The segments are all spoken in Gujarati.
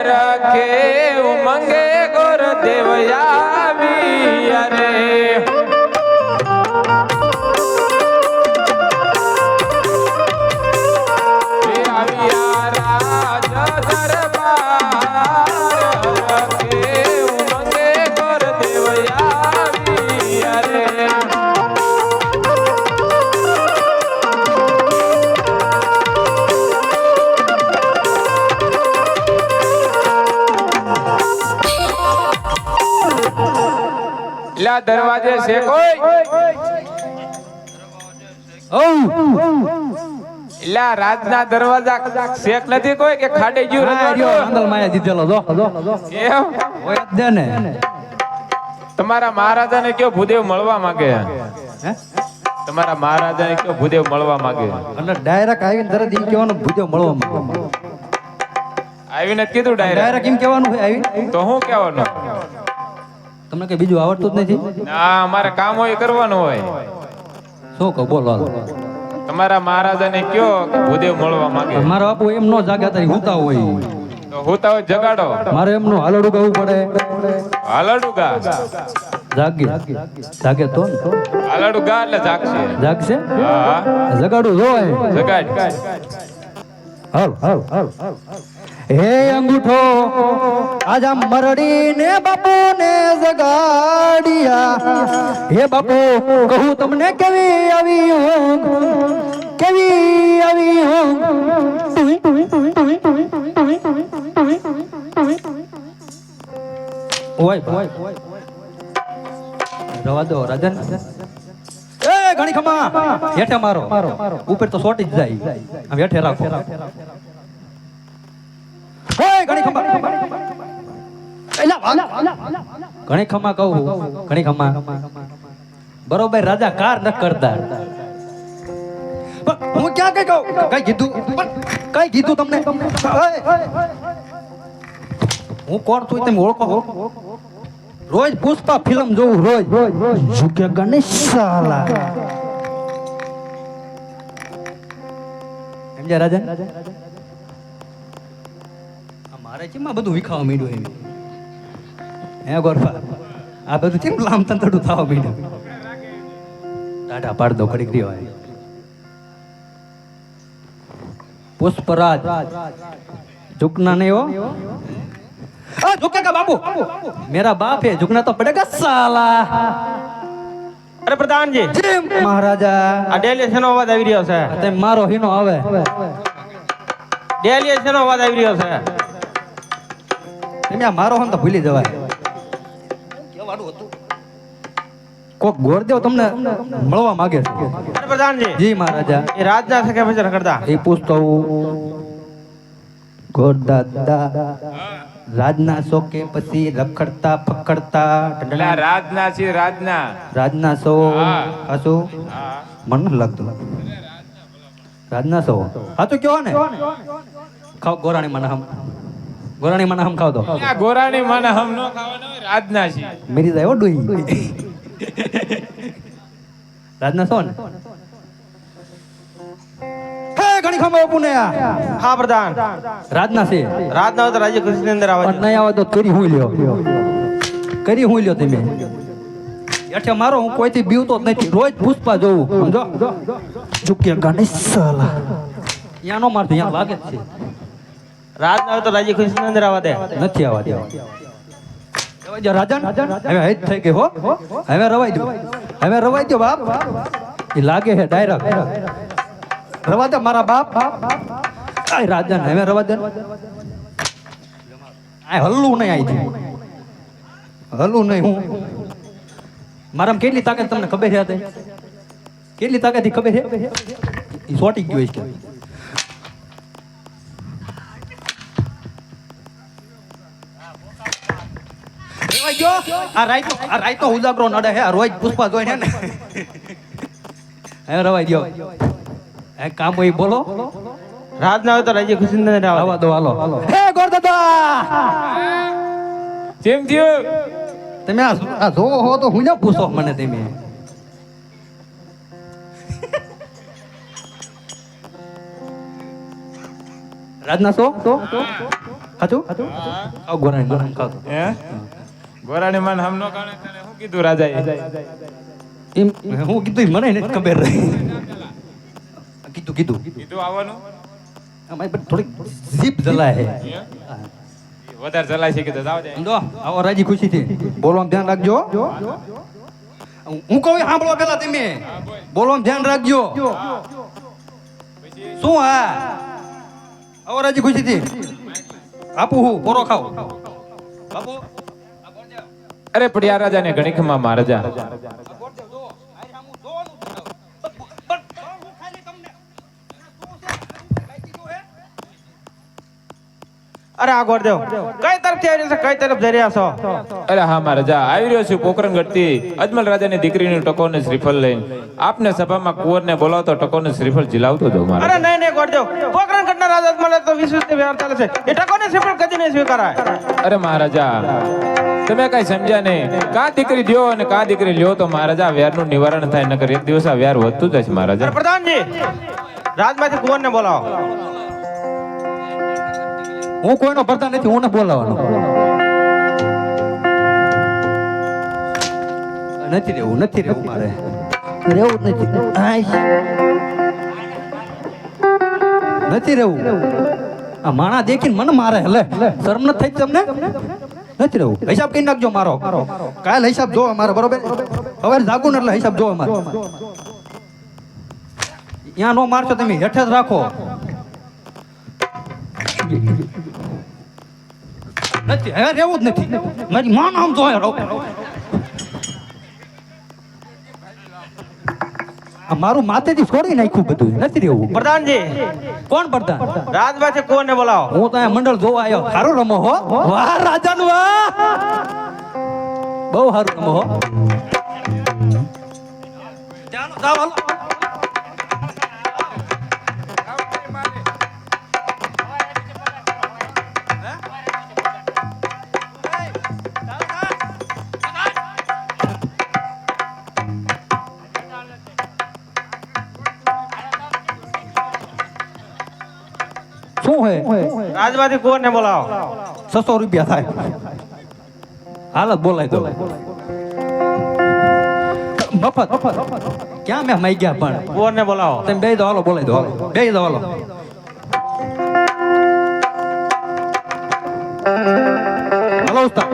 રખે ઉમંગે ગોર દેવયાવી અરે આવ્યા રાજ દરબાર રખે ઉમંગે ગોર દેવયાવી અરે દરવાજે છે કોઈ એલા રાજના દરવાજા શેક નથી કોઈ કે ખાડે ગયું મંગલ માયા દીધેલો જો એમ હોય જ ને તમારા મહારાજાને કયો ભૂદેવ મળવા માંગે તમારા મહારાજાને કયો ભૂદેવ મળવા માંગે એટલે ડાયરેક્ટ આવીને તરત એમ કહેવાનું ભૂજો મળવા માંગે આવીને કીધું ડાયરેક્ટ એમ કહેવાનું હોય આવીને તો હું કહેવાનું તમને કઈ બીજું આવડતું જ નથી ના અમારે કામ હોય કરવાનું હોય શું કહો બોલો તમારા મહારાજાને કયો કે ભૂદેવ મળવા માંગે મારો બાપુ એમ નો જાગ્યા તારી હુતા હોય તો હુતા હોય જગાડો મારે એમનું હાલડું ગાવું પડે હાલડું ગા જાગે તો હાલડું ગા એટલે જાગશે હા જગાડું જોય જગાડ હાલ હે અંગૂઠો આજા મરડી ને બાપુ ને જગાડિયા હે બાપુ કહું તમને કેવી આવી ઊંઘ કેવી આવી ઊંઘ ઓય રવા દો રાજન એ ઘણી ખમા હેઠે મારો ઉપર તો સોટી જ જાય આમ હેઠે રાખો ઘણી ખમા કહું ઘણી ખમા બરોબર રાજા કાર ન કરતા હું ક્યાં કઈ કહું કઈ કીધું તમને હું કોણ છું તમે ઓળખો રોજ પુષ્પા ફિલ્મ જોઉં રોજ ઝુકે ગણેશ સાલા સમજ્યા રાજા મારે ચીમાં બધું વિખાવા માંડ્યું એમ હે ગોરફા આ બધું ચીમ લામ તંતડું થવા માંડ્યું ટાટા પાડ દો ઘડીક રહ્યો પુષ્પરાજ झुकना नहीं हो झुकेगा बाबू मेरा बाप है झुकना तो पड़ेगा साला અરે પ્રધાનજી મહારાજા આ ડેલિયેશન નો અવાજ આવી રહ્યો છે તે મારો હીનો આવે ડેલિયેશન નો અવાજ આવી રહ્યો છે તમે આ મારો હન તો ભૂલી જવાય કેવાનું હતું કોક ગોરદેવ તમને મળવા માંગે છે અરે પ્રધાનજી જી મહારાજા એ રાજના સકે પછી રખડતા એ પૂછતો ગોરદાદા રાજના શોકે પછી રખડતા પકડતા એટલે રાજના છે રાજના શો હાસુ મન લાગતું રાજના શો હાચું કયો ને ખાવ ગોરાણી મને હમ ખાવ દો ગોરાણી મને હમ નો ખાવાનો રાજના છે મેરી જાય ડોઈ રાજના શો ને ઘણી ખબર પુને હા પ્રધાન રાજના છે રાજના તો રાજ્ય કૃષ્ણ અંદર આવે નહીં આવે તો કરી હું લ્યો તમે એટલે મારો હું કોઈથી બીવતો જ નથી રોજ પુષ્પા જોઉં સમજો ચૂક્યા ગણેશ સાલા યાનો મારતો યા લાગે જ છે રાજના તો રાજ્ય કૃષ્ણ અંદર આવે દે નથી આવવા દેવા રાજન હવે હેત થઈ ગઈ હો હવે રવાઈ દો બાપ એ લાગે છે ડાયરેક્ટ રવા દે મારા બાપ આય રાજન હવે રવા દે આ હલ્લું નહીં આઈ હલ્લું નહીં હું મારામાં કેટલી તાકાત તમને ખબર છે કેટલી તાકાત ખબર છે એ સોટી ગયો છે આ રાઈટ નો ઉજાગરો નડે હે રોજ પુષ્પા જોઈને ને હવે રવાઈ દો એ કામ હોય બોલો રાજના તો રાજ્ય કૃષ્ણ અંદર આવે દો હાલો હે ગોરદાદા કેમ થયું તમે આ જો હો તો હું ન પૂછો મને તમે રાજના શો ખાધું ખાવ ગોરાણી ખાવ હે ગોરાણી મન હમ નો કાણે તને શું કીધું રાજાએ એમ હું કીધું ઈ મને નથી ખબર રહી કીધું કીધું આવવાનું અમારી પર થોડીક જીપ જલાય હે? વધારે ચલાય છે કીધું જાવ દે સમજો આવો રાજી ખુશીથી બોલવામાં ધ્યાન રાખજો હું કહું એ સાંભળો પેલા તમે બોલવામાં ધ્યાન રાખજો શું હા આવો રાજી ખુશીથી આપું હું પોરો ખાવ બાપુ અરે પડિયા રાજા ને ઘણી ખમા મહારાજા અરે આ ગોરદેવ કઈ તરફથી આવી રહ્યા છો કઈ તરફ જઈ રહ્યા છો અરે હા મહારાજા આવી રહ્યો છું પોકરણગઢથી અજમલ રાજાની દીકરીનું ટકોને શ્રીફળ લઈને આપને સભામાં કુંવરને બોલાવતો ટકોને શ્રીફળ ઝીલાવતો હતો અરે મહારાજ નહીં ગોરદેવ પોકરણગઢના રાજા મળે તો વિશ્વ વ્યવહાર ચાલે છે એ ટકોને શ્રીફળ કદી નહીં સ્વીકારાય અરે મહારાજા તમે કઈ સમજ્યા નહીં કા દીકરી દ્યો અને કા દીકરી લ્યો તો મહારાજા વ્યારનું નિવારણ થાય નકર એક દિવસ આ વ્યાર વધતું જશે મહારાજા અરે પ્રધાનજી રાજમાંથી કુંવરને બોલાવો હું કોઈનો પ્રધાન નથી હું ને બોલાવાનો નથી રહેવું મારે રહેવું જ નથી રહેવું આ માણા દેખીને મને મારે લે શરમ નથી થઈ તમને નથી રહેવું હિસાબ કઈ નાખજો મારો કાલ હિસાબ જોવો મારો બરોબર હવે જાગું ને એટલે હિસાબ જોવો મારો ત્યાં નો મારશો તમે હેઠે જ રાખો નથી હવે રહેવું જ નથી મારી માન આમ જોયે રહો મારું માથેથી છોડી નાખ્યું બધું નથી રહેવું પ્રધાનજી કોણ પ્રધાન રાજમાંથી કુંવરને બોલાવો હું તો અહીંયા મંડળ જોવા આવ્યો સારું રમો હો વાહ રાજાનું વાહ બહુ સારું રમો હો ચાલો જાઓ હાલો. શું હે રાજમાંથી કુંવરને બોલાવો 600 રૂપિયા થાય હાલત બોલાય દો મફત ક્યાં મેં માઈ ગયા પણ કુંવરને બોલાવો તમે બે દો હાલો બોલાય દો હાલો બે દો હાલો હાલો ઉસ્તાદ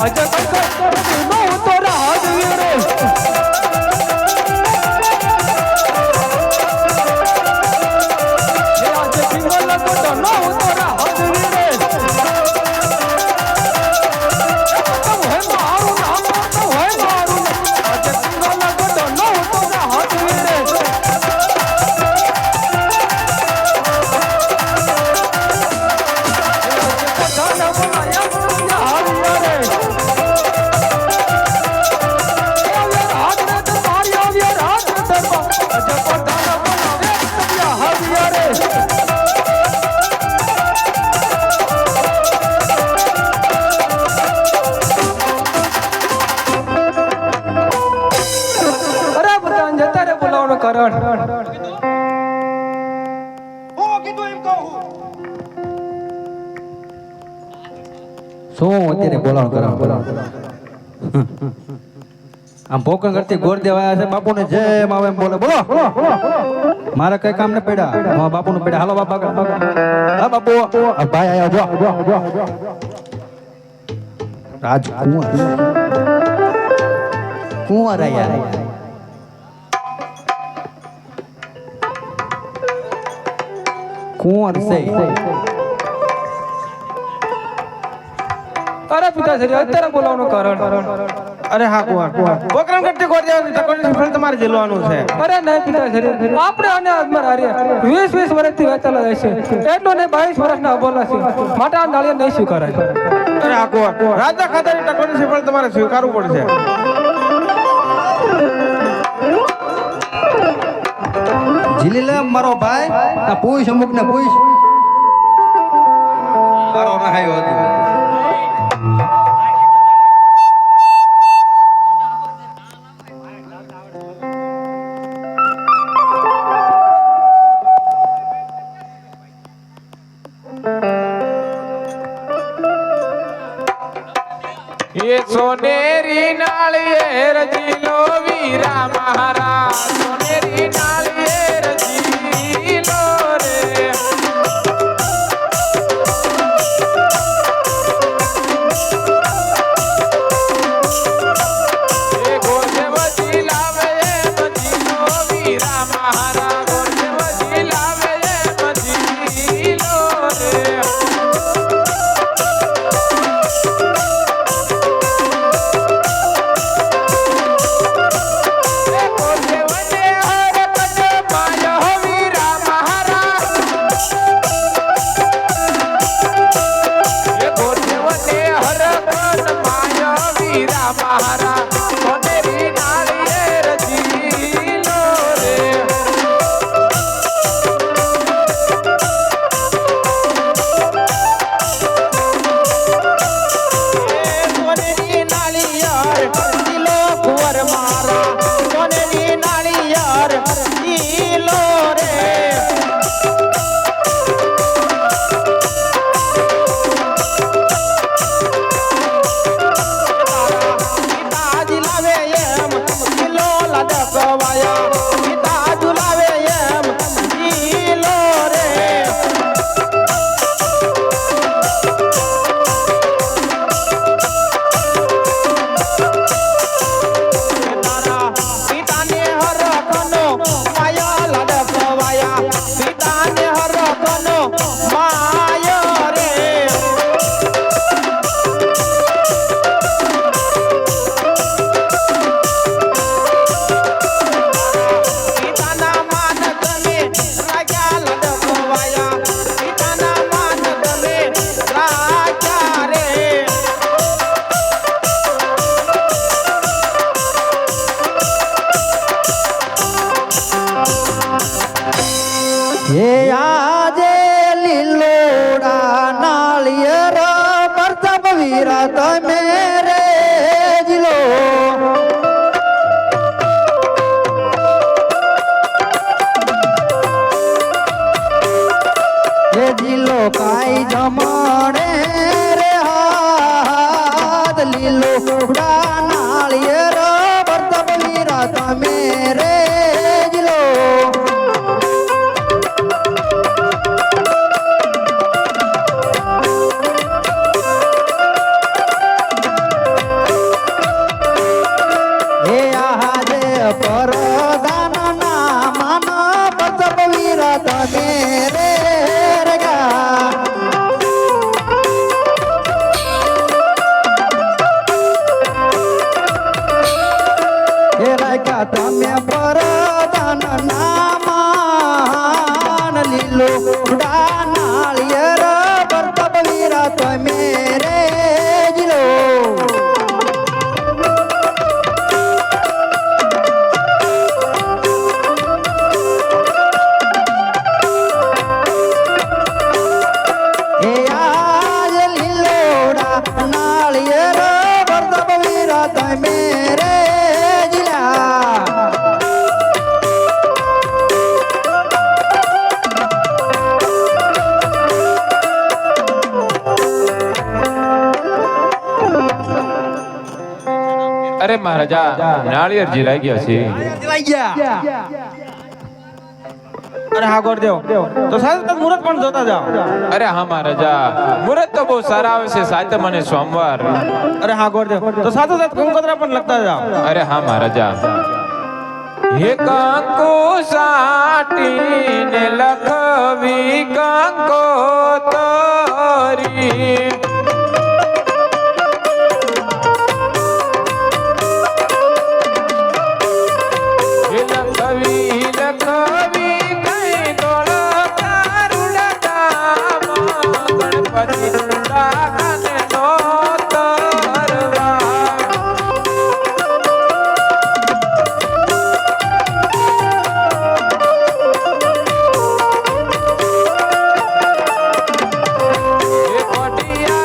અજય કંઈ નો ઉતોરા હાથ વીરે આજે સિંગલ લગોટો નો ઉતોરા હાથ વીરે તો હે મારું નામ તો હે મારું આજે સિંગલ લગોટો નો ઉતોરા હાથ વીરે શું અત્યારે બોલાણ કરાવ આમ પોકણ કરતી ગોરદેવ આયા છે બાપુને જેમ આવે એમ બોલે બોલો મારે કઈ કામ ને પડ્યા હા બાપુને પડ્યા હાલો બાપા હા બાપુ આ ભાઈ આયા જો રાજકુંવર આયા કુંવર છે અરે પિતાશ્રી અત્યારે બોલાવવાનું કારણ અરે હા કુંવર પોકરણ કરતી ગોરદેવ ટકોરની ફળ તમારે ઝીલવાનું છે. અરે નહીં પિતાશ્રી આપણે આને અજમર હારીએ 20 વર્ષથી વેચેલા રહેશે એટલો ને 22 વર્ષના અબોલા છે માટે આ નાળિયેર નહીં સ્વીકારાય. અરે હા કુંવર રાજા ખાતરની ટકોરની ફળ તમારે સ્વીકારવું પડશે. ઝીલી લે મારો ભાઈ આ પૂછ અમુક ને પૂછ મારો રહાયો હતો એ સોનેરી નાળિયેર જીલો વીરા મહારાજ સોનેરી નાળિયેર જીલો રે એ ગોરદેવ જીલાવે મજીલો વીરા મહારાજ ગોરદેવ જીલાવે મજીલો રે જા તમે પરદાન નામાન લીલો નાળિયેર વર્તબ વીરા તમે રે જીલો હે આજ લીલોડા નાળિયેર વર્તબ વીરા તમે રે જીલા અરે મહારાજા નાળિયેર જીરાઈ ગયા છે જીલાઈ ગયા અરે હા ગોરદેવ તો સાથે તમે મુહૂર્ત પણ જોતા જાઓ. અરે હા મહારાજા મુહૂર્ત તો બહુ સારા આવે છે સાતમ અને સોમવાર. અરે હા ગોરદેવ તો સાથે સાથે કંકોત્રા પણ લખતા જાઓ. અરે હા મહારાજા હે કંકુ સાટીને લખવી કંકોતરી લખવી કઈ દોળ તારુડા ગણપતિ દાદાને નોતરવા. એ કોટિયા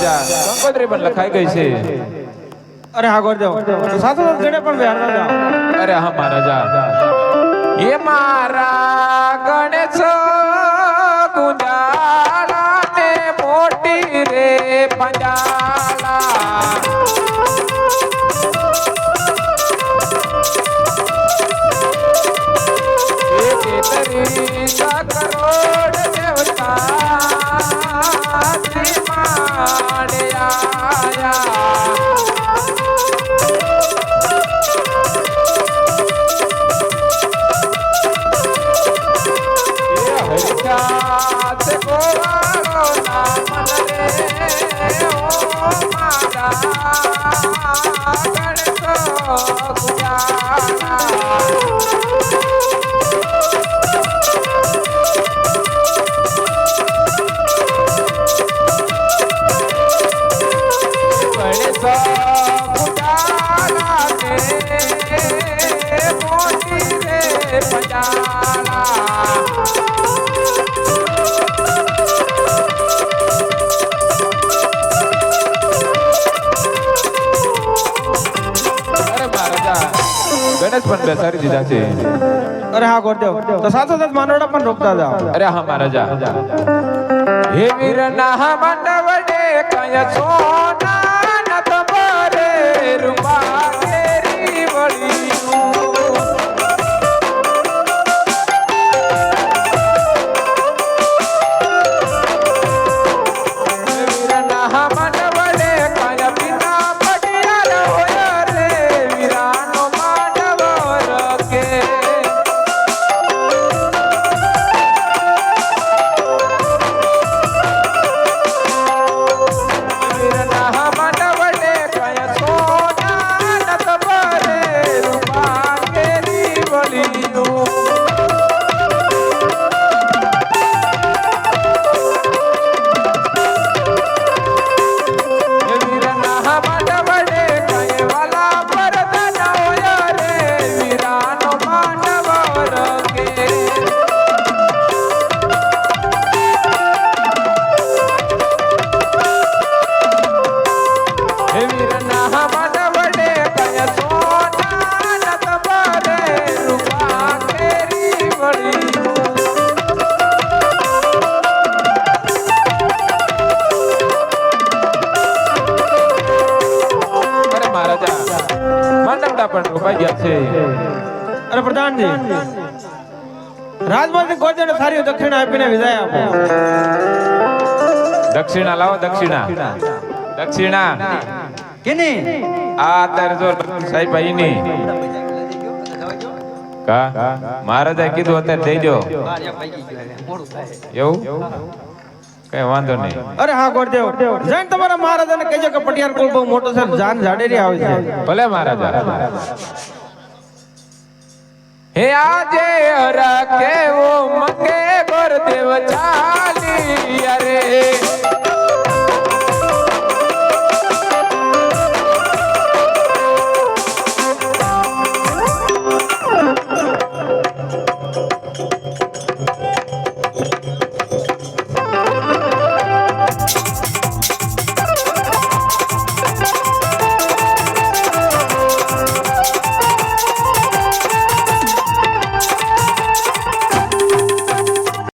મહારાજા કંકોત્રી પણ લખાઈ ગઈ છે. અરે હા ગોરદેવ તો સાથે ગણે પણ બિહારના જાઓ. અરે હા મહારાજા એ મારા ગણેશ ગુંજાલા ને મોટી રે પંજાલા કરોડ દેવતા માડે આયા હરિદાસ ગોવાળો નામ રે ઓ મારા ગણેશ ગુજારા ગણેશ પણ બેસાડી દીધા છે. અરે હા ગોરદેવ તો સાથે સાથે માનવડા પણ રોકતા જાઓ. અરે હા મહારાજા હે વીર ના મંડવડે કય સોના ન તમારે રૂપા કેરી વળીયું વીર ના મંડવડે કય પિતા પડિયા હોય રે વીરાનો માંડવ રકે પણ રોપાઈ ગયા છે. અરે પ્રધાનજી રાજમાંથી ગોરદેવને સારી દક્ષિણા આપીને વિદાય આપો. દક્ષિણા લાવો દક્ષિણા દક્ષિણા કેની આ અત્યારે જો સાહેબ ભાઈની કા મહારાજાએ કીધું અત્યારે દઈ દો એવું કઈ વાંધો નહીં. અરે હા ગોરદેવ જઈને તમારા મહારાજાને કહેજો કે પટિયાર કુલ બહુ મોટો છે જાન જાડેરી આવે છે. ભલે મહારાજા હે આજે હરા કેવો મંગે ગોરદેવ ચાલી અરે